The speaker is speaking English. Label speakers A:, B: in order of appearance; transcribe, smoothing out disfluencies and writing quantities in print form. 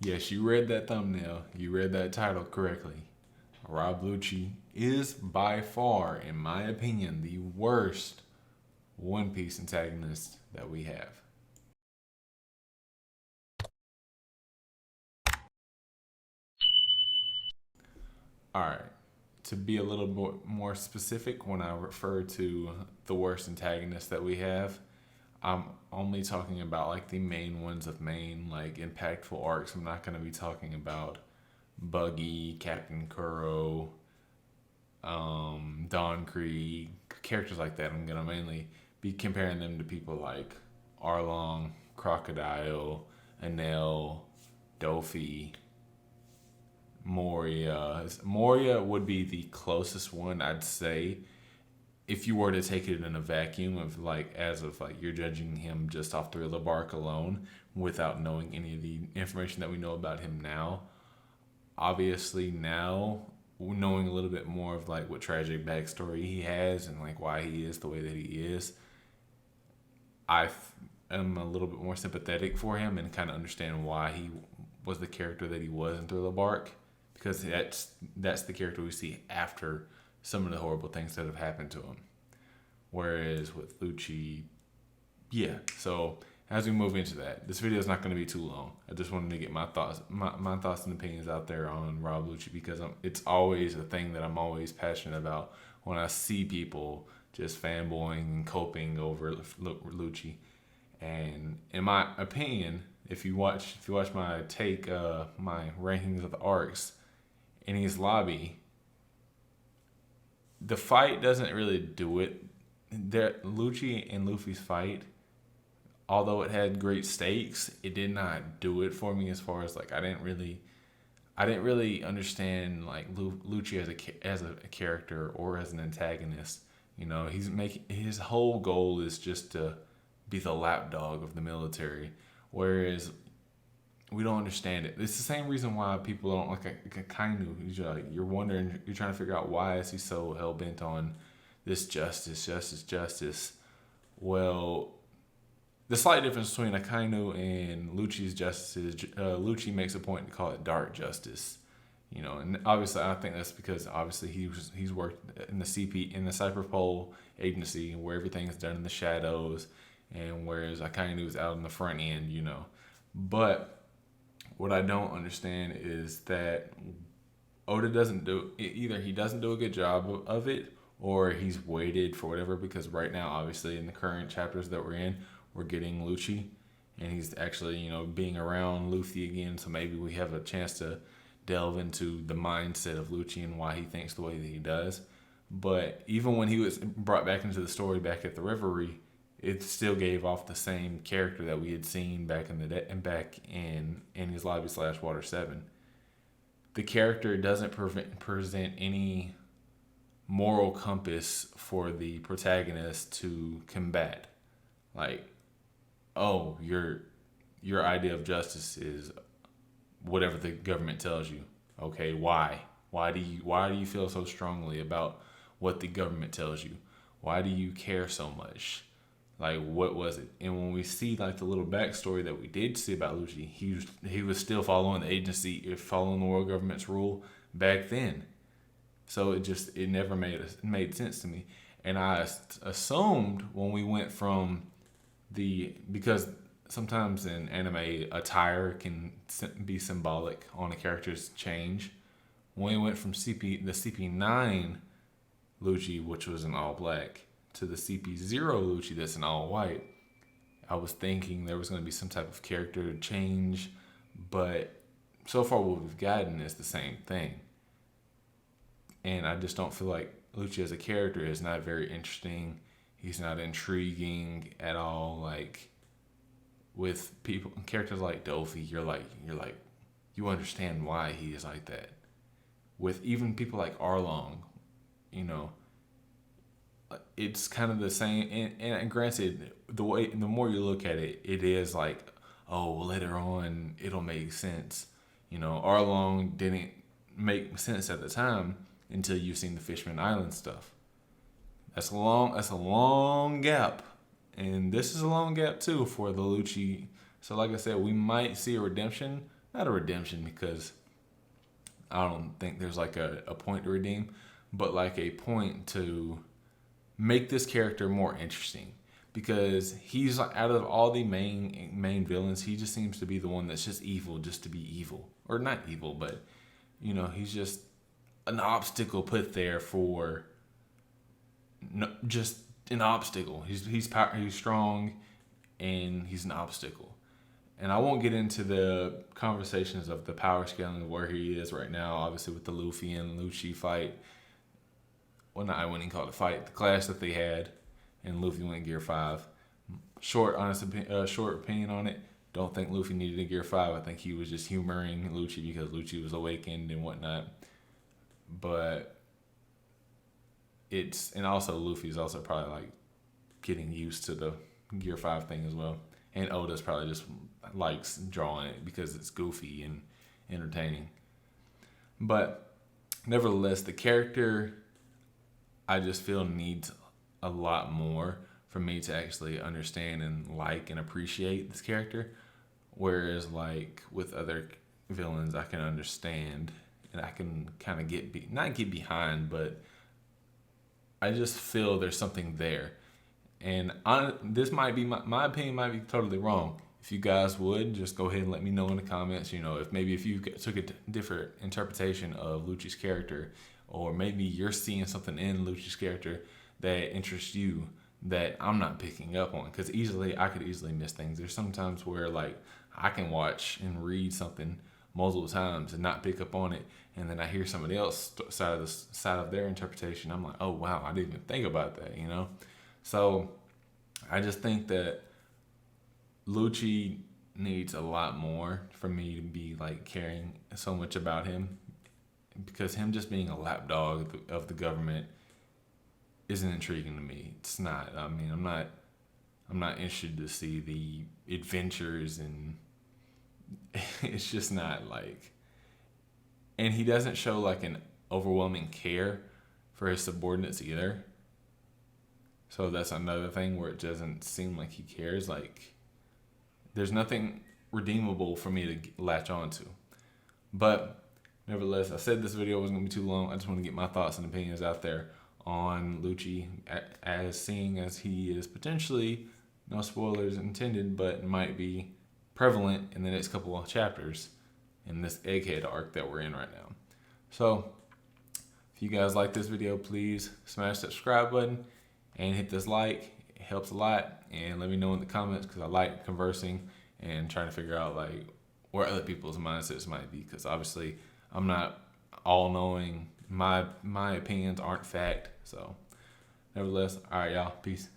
A: Yes, you read that thumbnail. You read that title correctly. Rob Lucci is by far, in my opinion, the worst One Piece antagonist that we have. All right. To be a little more specific, when I refer to the worst antagonist that we have, I'm only talking about like the main ones of main, like impactful arcs. I'm not going to be talking about Buggy, Captain Kuro, Don Krieg, characters like that. I'm gonna mainly be comparing them to people like Arlong, Crocodile, Enel, Dofi, Moria. Moria would be the closest one I'd say if you were to take it in a vacuum of like as of like you're judging him just off Thriller Bark alone without knowing any of the information that we know about him now. Obviously now knowing a little bit more of like what tragic backstory he has and like why he is the way that he is, I am a little bit more sympathetic for him and kind of understand why he was the character that he was in Thriller Bark, because that's the character we see after some of the horrible things that have happened to him. Whereas with Lucci, yeah. So as we move into that, this video is not going to be too long. I just wanted to get my thoughts and opinions out there on Rob Lucci, because it's always a thing that I'm always passionate about when I see people just fanboying and coping over Lucci. And in my opinion, if you watch my my rankings of the arcs in his lobby, the fight doesn't really do it. Lucci and Luffy's fight, although it had great stakes, it did not do it for me as far as like I didn't really understand like Lucci as a character or as an antagonist. You know, his whole goal is just to be the lapdog of the military, whereas we don't understand it. It's the same reason why people don't like a Kainu. You're wondering, you're trying to figure out why is he so hell bent on this justice. Well, the slight difference between Akainu and Lucci's justice is Lucci makes a point to call it dark justice. You know, and obviously I think that's because obviously he's worked in the Cyberpol agency where everything is done in the shadows, and whereas Akainu is out in the front end. You know, but what I don't understand is that Oda doesn't do either. He doesn't do a good job of it, or he's waited for whatever. Because right now, obviously, in the current chapters that we're in, we're getting Lucci, and he's actually being around Luffy again. So maybe we have a chance to delve into the mindset of Lucci and why he thinks the way that he does. But even when he was brought back into the story back at the Reverie, it still gave off the same character that we had seen back in the day and back in his lobby / Water 7. The character doesn't present any moral compass for the protagonist to combat. Like, oh, your idea of justice is whatever the government tells you. Okay, why? Why do you feel so strongly about what the government tells you? Why do you care so much? Like, what was it? And when we see like the little backstory that we did see about Lucci, he was still following the agency, following the world government's rule back then. So it never made sense to me. And I assumed when we went from because sometimes in anime attire can be symbolic on a character's change. When we went from the CP9 Lucci, which was in all black, to the CP0 Lucci that's in all white, I was thinking there was going to be some type of character change, but so far what we've gotten is the same thing. And I just don't feel like Lucci as a character is not very interesting. He's not intriguing at all. Like with characters like Dofi, you're like you understand why he is like that. With even people like Arlong, it's kind of the same. And granted, the more you look at it, it is like, oh, later on it'll make sense. Arlong didn't make sense at the time until you've seen the Fishman Island stuff. That's a long gap, and this is a long gap too for the Lucci. So like I said, we might see a redemption, not a redemption because I don't think there's like a point to redeem, but like a point to make this character more interesting, because he's like, out of all the main villains, he just seems to be the one that's just evil just to be evil, or not evil, but he's just an obstacle put there for no, just an obstacle. He's strong, and he's an obstacle. And I won't get into the conversations of the power scaling of where he is right now. Obviously, with the Luffy and Lucci fight, well, not I wouldn't call it a fight, the clash that they had, and Luffy went Gear 5. Short opinion on it. Don't think Luffy needed a Gear 5. I think he was just humoring Lucci because Lucci was awakened and whatnot. But and also Luffy's also probably like getting used to the Gear 5 thing as well. And Oda's probably just likes drawing it because it's goofy and entertaining. But nevertheless, the character, I just feel, needs a lot more for me to actually understand and like and appreciate this character. Whereas like with other villains, I can understand and I can kind of not get behind, but I just feel there's something there. And this might be my opinion, might be totally wrong. If you guys would just go ahead and let me know in the comments, if you took a different interpretation of Lucci's character, or maybe you're seeing something in Lucci's character that interests you that I'm not picking up on, because I could easily miss things. There's sometimes where like I can watch and read something multiple times and not pick up on it, and then I hear somebody else side of their interpretation. I'm like, oh wow, I didn't even think about that, So I just think that Lucci needs a lot more for me to be like caring so much about him, because him just being a lapdog of the government isn't intriguing to me. It's not. I mean, I'm not interested to see the adventures, and it's just not like. And he doesn't show like an overwhelming care for his subordinates either. So that's another thing where it doesn't seem like he cares. Like, there's nothing redeemable for me to latch on to. But nevertheless, I said this video wasn't going to be too long. I just want to get my thoughts and opinions out there on Lucci, seeing as he is potentially, no spoilers intended, but might be prevalent in the next couple of chapters in this Egghead arc that we're in right now. So, if you guys like this video, please smash that subscribe button and hit this like. It helps a lot. And let me know in the comments, because I like conversing and trying to figure out like where other people's mindsets might be, because obviously I'm not all knowing. My opinions aren't fact. So nevertheless, all right, y'all, peace.